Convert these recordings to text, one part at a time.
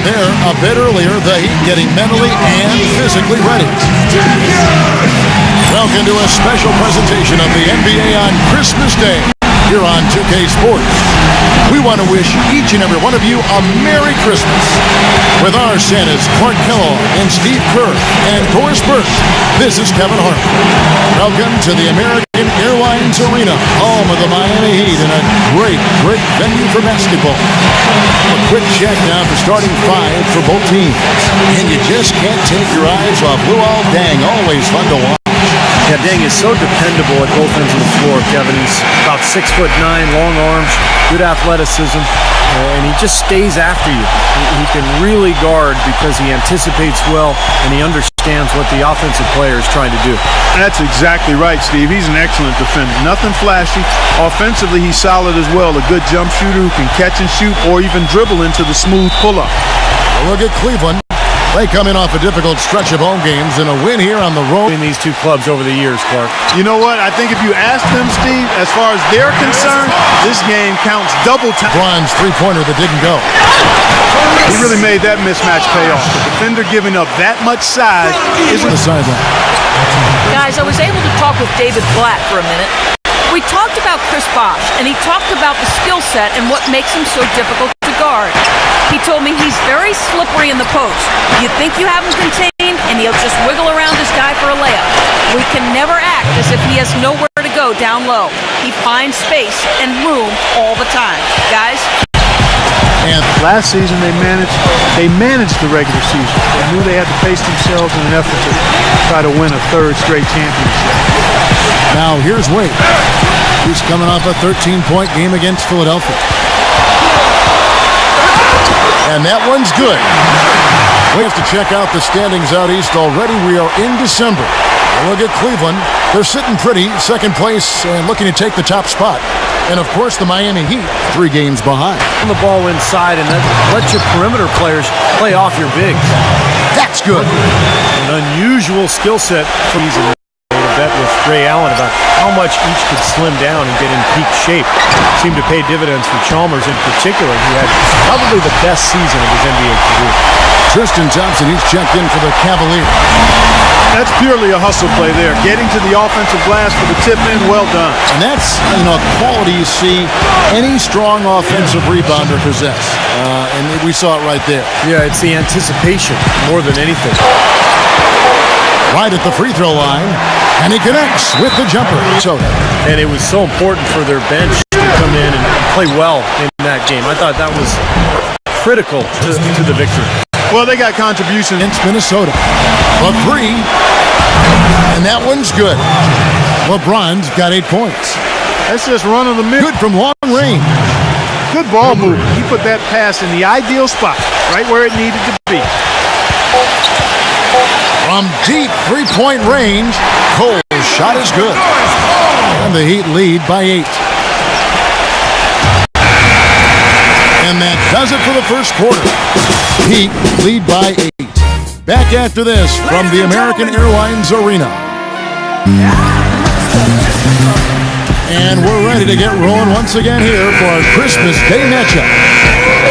there a bit earlier, the Heat getting mentally and physically ready. Welcome to a special presentation of the NBA on Christmas Day here on 2K Sports. We want to wish each and every one of you a Merry Christmas. With our Santas, Clark Kellogg and Steve Kerr and Doris Burke, this is Kevin Hart. Welcome to the American Airlines Arena, home of the Miami Heat, and a great venue for basketball. A quick check now for starting five for both teams. And you just can't take your eyes off Luol Deng, always fun to watch. Yeah, Deng is so dependable at both ends of the floor, Kevin. He's about 6'9", long arms, good athleticism, and he just stays after you. He can really guard because he anticipates well and he understands what the offensive player is trying to do. That's exactly right, Steve. He's an excellent defender. Nothing flashy. Offensively, he's solid as well. A good jump shooter who can catch and shoot or even dribble into the smooth pull-up. Look at Cleveland. They come in off a difficult stretch of home games and a win here on the road. In these two clubs over the years, Clark. You know what? I think if you ask them, Steve, as far as they're concerned, this game counts double time. Bron's three-pointer that didn't go. He really made that mismatch pay off. The defender giving up that much size isn't the sideline. Guys, I was able to talk with David Blatt for a minute. We talked about Chris Bosh, and he talked about the skill set and what makes him so difficult to guard. He told me he's very slippery in the post. You think you have him contained, and he'll just wiggle around his guy for a layup. We can never act as if he has nowhere to go down low. He finds space and room all the time. Guys? And last season they managed the regular season. They knew they had to pace themselves in an effort to try to win a third straight championship. Now here's Wade. He's coming off a 13-point game against Philadelphia. And that one's good. We have to check out the standings out east already. We are in December. Look at Cleveland. They're sitting pretty, second place, and looking to take the top spot. And, of course, the Miami Heat, 3 games behind. The ball inside, and let your perimeter players play off your bigs. That's good. An unusual skill set for these. Bet with Ray Allen about how much each could slim down and get in peak shape. Seemed to pay dividends for Chalmers in particular, who had probably the best season of his NBA career. Tristan Thompson, he's checked in for the Cavaliers. That's purely a hustle play there. Getting to the offensive glass for the tip-in, well done. And that's, a quality you see any strong offensive rebounder possess. And we saw it right there. Yeah, it's the anticipation more than anything. Right at the free throw line, and he connects with the jumper. And it was so important for their bench to come in and play well in that game. I thought that was critical to the victory. Well, they got contributions against Minnesota. A 3, and that one's good. LeBron's got 8 points. That's just run of the middle. Good from long range. Good ball movement. He put that pass in the ideal spot, right where it needed to be. From deep three-point range, Cole's shot is good. And the Heat lead by 8. And that does it for the first quarter. Heat lead by 8. Back after this from the American Airlines Arena. And we're ready to get rolling once again here for our Christmas Day matchup.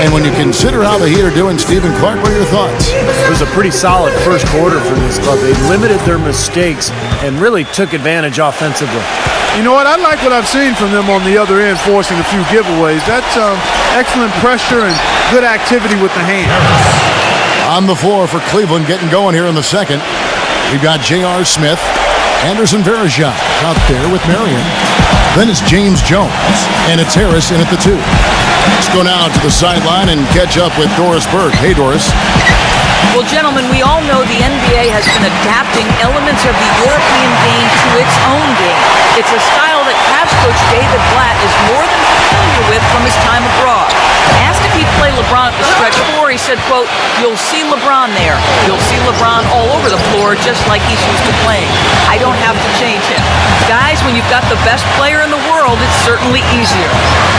And when you consider how the Heat are doing, Stephen Clark, what are your thoughts? It was a pretty solid first quarter for this club. They limited their mistakes and really took advantage offensively. You know what? I like what I've seen from them on the other end, forcing a few giveaways. That's excellent pressure and good activity with the hands. On the floor for Cleveland, getting going here in the second. We've got J.R. Smith, Anderson Varejao out there with Marion. Then it's James Jones, and it's Harris in at the 2. Let's go now to the sideline and catch up with Doris Burke. Hey, Doris. Well, gentlemen, we all know the NBA has been adapting elements of the European game to its own game. It's a style that Cavs coach David Blatt is more than familiar with from his time abroad. Asked if he'd play LeBron at the stretch 4, he said, quote, "You'll see LeBron there. You'll see LeBron all over the floor just like he's used to playing. I don't have to change him." Guys, when you've got the best player in the world, it's certainly easier.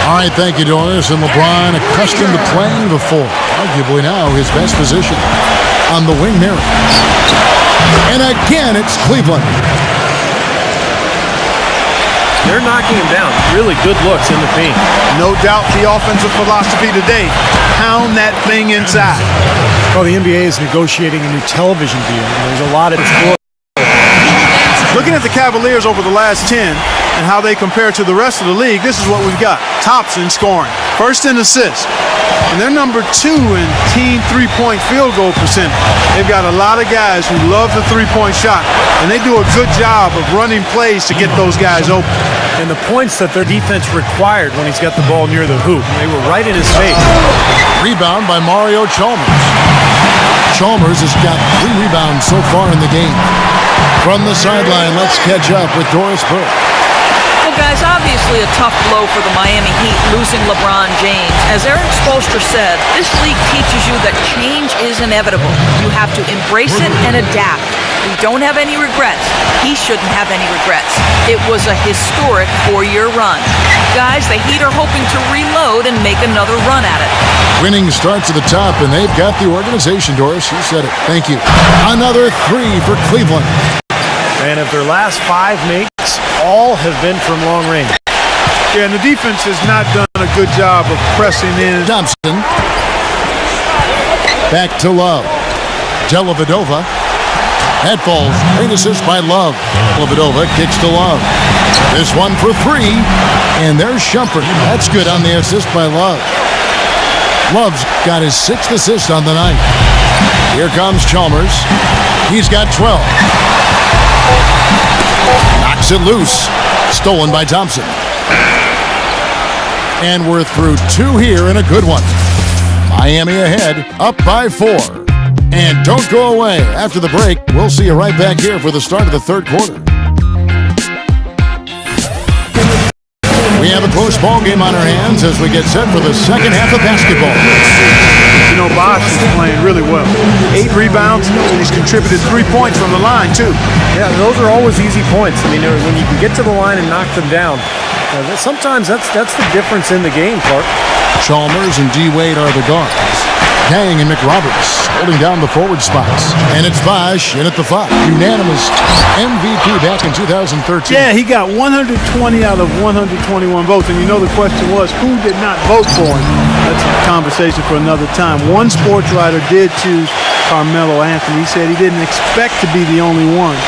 All right, thank you, Doris. And LeBron, accustomed to playing the 4, arguably now his best position on the wing there. And again, it's Cleveland. They're knocking him down. Really good looks in the paint. No doubt the offensive philosophy today, pound that thing inside. Well, the NBA is negotiating a new television deal. There's a lot of Looking at the Cavaliers over the last 10 and how they compare to the rest of the league, this is what we've got. Thompson scoring, first in assists. And they're number 2 in team three-point field goal percentage. They've got a lot of guys who love the three-point shot, and they do a good job of running plays to get those guys open. And the points that their defense required when he's got the ball near the hoop, they were right in his face. Rebound by Mario Chalmers. Chalmers has got 3 rebounds so far in the game. From the sideline, let's catch up with Doris Burke. Well, guys, obviously a tough blow for the Miami Heat losing LeBron James. As Eric Spoelstra said, this league teaches you that change is inevitable. You have to embrace it and adapt. We don't have any regrets. He shouldn't have any regrets. It was a historic 4-year run. Guys, the Heat are hoping to reload and make another run at it. Winning starts at the top, and they've got the organization, Doris. You said it. Thank you. Another 3 for Cleveland. And of their last 5 makes, all have been from long range. Yeah, and the defense has not done a good job of pressing in. Thompson. Back to Love. Dellavedova. That falls. Great assist by Love. Dellavedova kicks to Love. This one for 3. And there's Shumpert. That's good on the assist by Love. Love's got his 6th assist on the night. Here comes Chalmers. He's got 12. Knocks it loose. Stolen by Thompson. And we're through 2 here in a good one. Miami ahead, up by 4. And don't go away. After the break, we'll see you right back here for the start of the 3rd quarter. We have a close ball game on our hands as we get set for the second half of basketball. You know, Bosch is playing really well. 8 rebounds, and he's contributed 3 points from the line, too. Yeah, those are always easy points. I mean, when you can get to the line and knock them down, sometimes that's the difference in the game, Clark. Chalmers and D. Wade are the guards. Gang and McRoberts holding down the forward spots. And it's Bosch in at the 5. Unanimous MVP back in 2013. Yeah, he got 120 out of 121 votes. And you know the question was, who did not vote for him? That's a conversation for another time. One sports writer did choose Carmelo Anthony. He said he didn't expect to be the only one.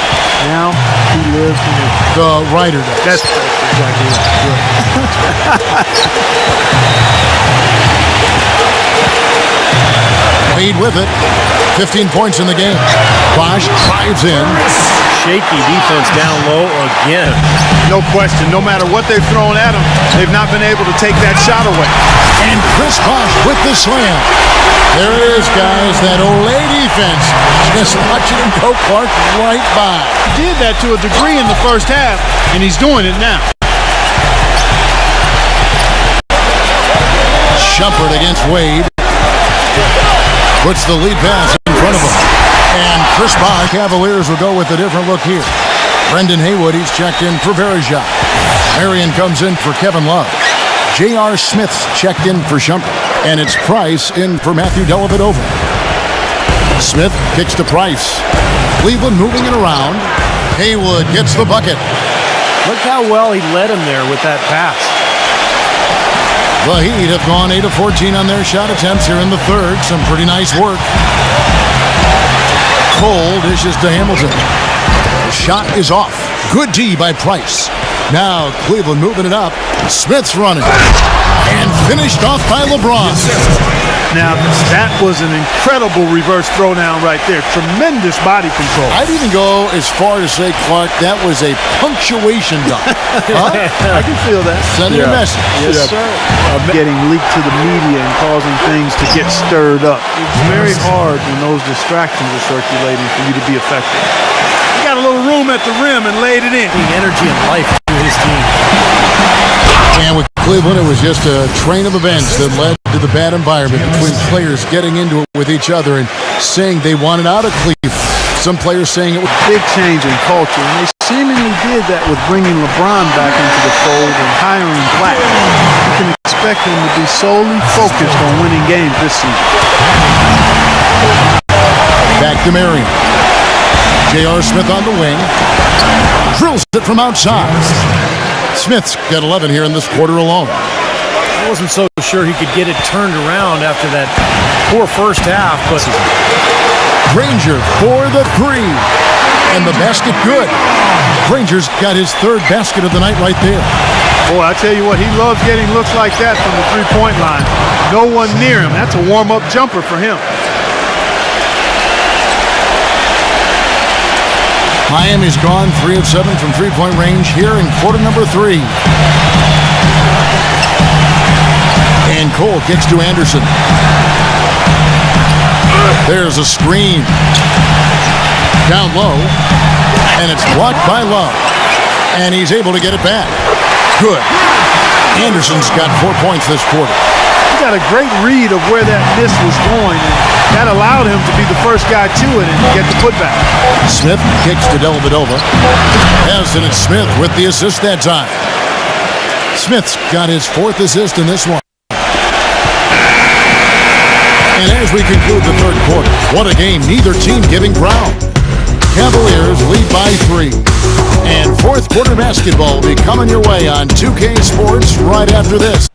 Now he lives in it. The writer does. That's exactly right. Wade with it. 15 points in the game. Bosch drives in. Shaky defense down low again. No question. No matter what they've thrown at him, they've not been able to take that shot away. And Chris Bosch with the slam. There it is, guys. That Olay defense. Just watching him go Clark right by. He did that to a degree in the first half, and he's doing it now. Shumpert against Wade. Puts the lead pass in front of him. And Chris Bosch. Cavaliers will go with a different look here. Brendan Haywood, he's checked in for Verjao. Marion comes in for Kevin Love. J.R. Smith's checked in for Shumpert. And it's Price in for Matthew Dellavedova. Smith kicks to Price. Cleveland moving it around. Haywood gets the bucket. Look how well he led him there with that pass. The Heat have gone 8 of 14 on their shot attempts here in the 3rd. Some pretty nice work. Cole dishes to Hamilton. The shot is off. Good D by Price. Now Cleveland moving it up. Smith's running. And finished off by LeBron. Now, that was an incredible reverse throwdown right there. Tremendous body control. I'd even go as far to say, Clark, that was a punctuation dunk. Huh? I can feel that. Sending a message. Yes, sir. Getting leaked to the media and causing things to get stirred up. It's very hard when those distractions are circulating for you to be effective. He got a little room at the rim and laid it in. Energy and life to his team. And with Cleveland, it was just a train of events that led to the bad environment between players getting into it with each other and saying they wanted out of Cleveland. Some players saying it was a big change in culture, and they seemingly did that with bringing LeBron back into the fold and hiring Black. You can expect him to be solely focused on winning games this season. Back to Marion. J.R. Smith on the wing. Drills it from outside. Smith's got 11 here in this quarter alone. I wasn't so sure he could get it turned around after that poor first half, but Granger for the three. And the basket good. Granger's got his third basket of the night right there. Boy, I tell you what, he loves getting looks like that from the three-point line. No one near him. That's a warm-up jumper for him. Miami's gone 3 of 7 from three-point range here in quarter number 3. And Cole kicks to Anderson. There's a screen. Down low. And it's blocked by Love. And he's able to get it back. Good. Anderson's got 4 points this quarter. He got a great read of where that miss was going, and that allowed him to be the first guy to it and get the putback. Smith kicks to Dellavedova. And it's Smith with the assist that time. Smith's got his 4th assist in this one. And as we conclude the third quarter, what a game, neither team giving ground. Cavaliers lead by 3. And fourth quarter basketball will be coming your way on 2K Sports right after this.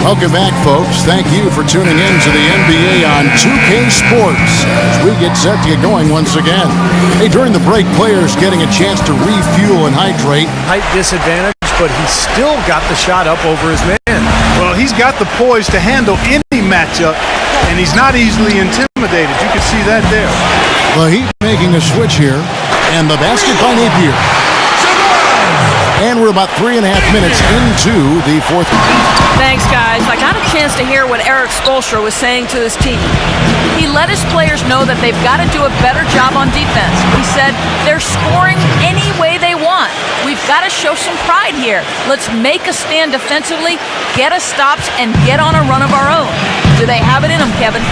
Welcome back, folks. Thank you for tuning in to the NBA on 2K Sports as we get set to get going once again. Hey, during the break, players getting a chance to refuel and hydrate. height disadvantage, but he's still got the shot up over his man. Well, he's got the poise to handle any matchup, and he's not easily intimidated. You can see that there. The Heat making a switch here, and the basket by Napier. And we're about 3.5 minutes into the fourth. Thanks, guys. I got a chance to hear what Eric Spoelstra was saying to his team. He let his players know that they've got to do a better job on defense. He said they're scoring any way they want. We've got to show some pride here. Let's make a stand defensively, get us stops, and get on a run of our own. Do they have it in them, Kevin?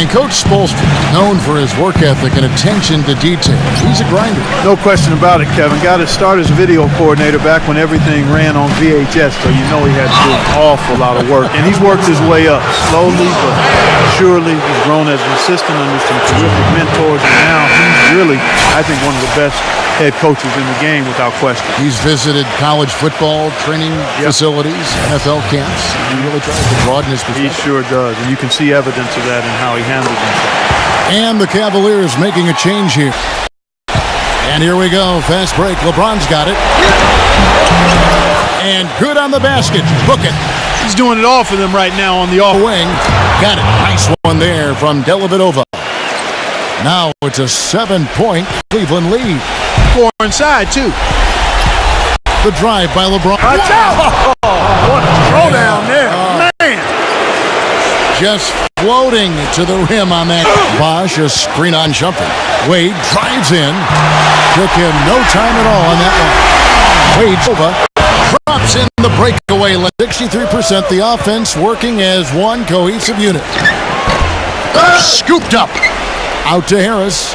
And Coach Spoelstra, known for his work ethic and attention to detail. He's a grinder. No question about it, Kevin. Got his start as a video coordinator back when everything ran on VHS, so you know he had to do an awful lot of work. And he's worked his way up slowly but surely. He's grown as an assistant under some terrific mentors, and now he's really, I think, one of the best head coaches in the game without question. He's visited college football training facilities, NFL camps. He really tries to broaden his perspective. He sure does, and you can see evidence of that in how he handles himself. And the Cavaliers making a change here. And here we go. Fast break. LeBron's got it. And good on the basket. Book it. He's doing it all for them right now on the off Wing. Got it. Nice one there from Dellavedova. Now it's a 7-point Cleveland lead. Four inside, too. The drive by LeBron. Watch out! What a throwdown there. Man! Just floating to the rim on that. Bosch, a screen-on jumper. Wade drives in. Took him no time at all on that one. Wade drops in the breakaway. 63%. The offense working as one cohesive unit. Scooped up. Out to Harris.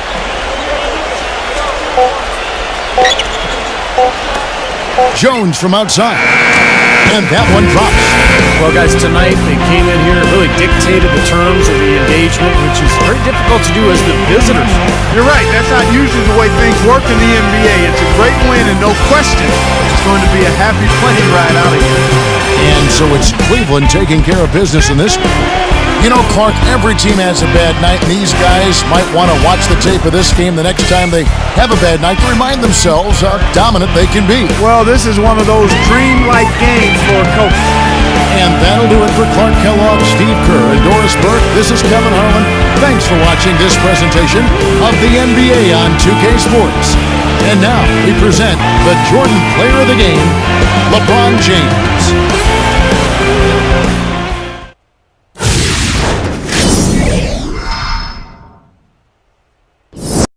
Jones from outside. And that one drops. Well, guys, tonight they came in here and really dictated the terms of the engagement, which is very difficult to do as the visitors. You're right. That's not usually the way things work in the NBA. It's a great win, and no question, it's going to be a happy plane ride out of here. And so it's Cleveland taking care of business in this. You know, Clark, every team has a bad night, and these guys might want to watch the tape of this game the next time they have a bad night to remind themselves how dominant they can be. Well, this is one of those dream-like games for a coach. And that'll do it for Clark Kellogg, Steve Kerr, and Doris Burke. This is Kevin Harlan. Thanks for watching this presentation of the NBA on 2K Sports. And now we present the Jordan Player of the Game, LeBron James.